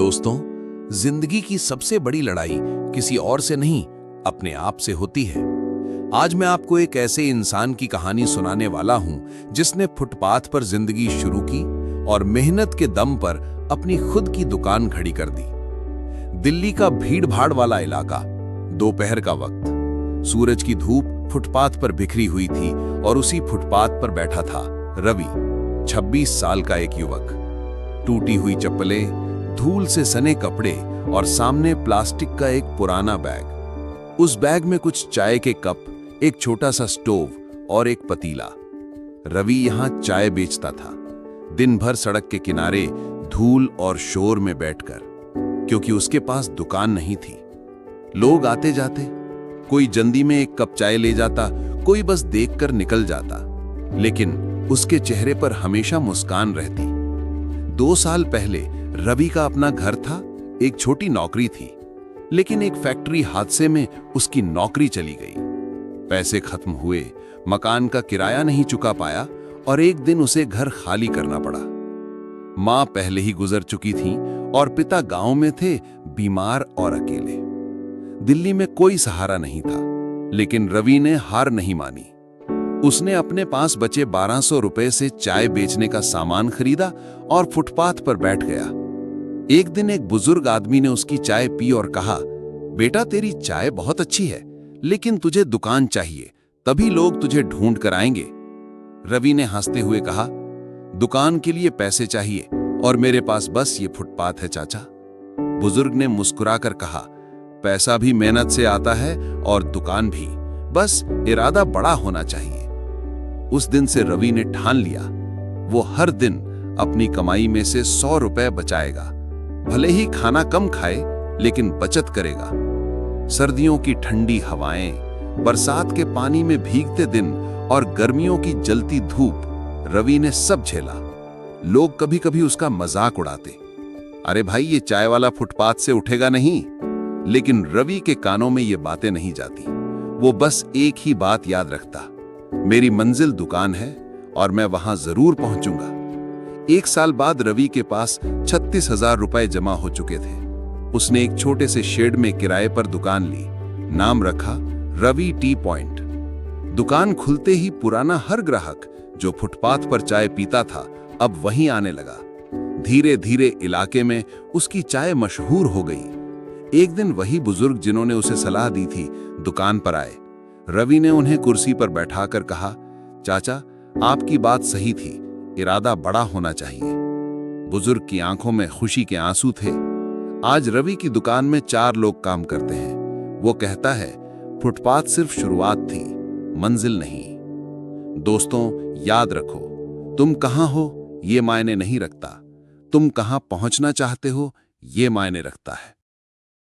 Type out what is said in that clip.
दोस्तों, जिंदगी की सबसे बड़ी लड़ाई किसी और से नहीं, अपने आप से होती है। आज मैं आपको एक ऐसे इंसान की कहानी सुनाने वाला हूं जिसने फुटपाथ पर जिंदगी शुरू की और मेहनत के दम पर अपनी खुद की दुकान खड़ी कर दी। दिल्ली का भीड़-भाड़ वाला इलाका, दोपहर का वक्त, सूरज की धूप फुटपाथ पर बिखरी हुई थी और उसी फुटपाथ पर बैठा था रवि, 26 साल का एक युवक। टूटी हुई चप्पलें, धूल से सने कपड़े और सामने प्लास्टिक का एक पुराना बैग। उस बैग में कुछ चाय के कप, एक छोटा सा स्टोव और एक पतीला। रवि यहां चाय बेचता था, दिन भर सड़क के किनारे धूल और शोर में बैठकर, क्योंकि उसके पास दुकान नहीं थी। लोग आते जाते, कोई जल्दी में एक कप चाय ले जाता, कोई बस देखकर निकल जाता, लेकिन उसके चेहरे पर हमेशा मुस्कान रहती। 2 साल पहले रवि का अपना घर था, एक छोटी नौकरी थी, लेकिन एक फैक्ट्री हादसे में उसकी नौकरी चली गई। पैसे खत्म हुए, मकान का किराया नहीं चुका पाया और एक दिन उसे घर खाली करना पड़ा। मां पहले ही गुजर चुकी थी और पिता गांव में थे, बीमार और अकेले। दिल्ली में कोई सहारा नहीं था, लेकिन रवि ने हार नहीं मानी। उसने अपने पास बचे 1200 रुपए से चाय बेचने का सामान खरीदा और फुटपाथ पर बैठ गया। एक दिन एक बुजुर्ग आदमी ने उसकी चाय पी और कहा, बेटा तेरी चाय बहुत अच्छी है, लेकिन तुझे दुकान चाहिए, तभी लोग तुझे ढूंढ कर आएंगे। रवि ने हंसते हुए कहा, दुकान के लिए पैसे चाहिए और मेरे पास बस ये फुटपाथ है चाचा। बुजुर्ग ने मुस्कुराकर कहा, पैसा भी मेहनत से आता है और दुकान भी, बस इरादा बड़ा होना चाहिए। उस दिन से रवि ने ठान लिया, वो हर दिन अपनी कमाई में से 100 रुपए बचाएगा। भले ही खाना कम खाए, लेकिन बचत करेगा। सर्दियों की ठंडी हवाएं, बरसात के पानी में भीगते दिन और गर्मियों की जलती धूप, रवि ने सब झेला। लोग कभी कभी उसका मजाक उड़ाते, अरे भाई ये चाय वाला फुटपाथ से उठेगा नहीं। लेकिन रवि के कानों में ये बातें नहीं जाती। वो बस एक ही बात याद रखता, मेरी मंजिल दुकान है और मैं वहां जरूर पहुंचूंगा। 1 साल बाद रवि के पास 36,000 रुपए जमा हो चुके थे। उसने एक छोटे से शेड में किराए पर दुकान ली, नाम रखा रवि टी पॉइंट। दुकान खुलते ही पुराना हर ग्राहक जो फुटपाथ पर चाय पीता था, अब वहीं आने लगा। धीरे धीरे इलाके में उसकी चाय मशहूर हो गई। एक दिन वही बुजुर्ग जिन्होंने उसे सलाह दी थी, दुकान पर आए। रवि ने उन्हें कुर्सी पर बैठाकर कहा, चाचा आपकी बात सही थी, इरादा बड़ा होना चाहिए। बुजुर्ग की आंखों में खुशी के आंसू थे। आज रवि की दुकान में 4 लोग काम करते हैं। वो कहता है, फुटपाथ सिर्फ शुरुआत थी, मंजिल नहीं। दोस्तों याद रखो, तुम कहां हो ये मायने नहीं रखता, तुम कहां पहुंचना चाहते हो ये मायने रखता है।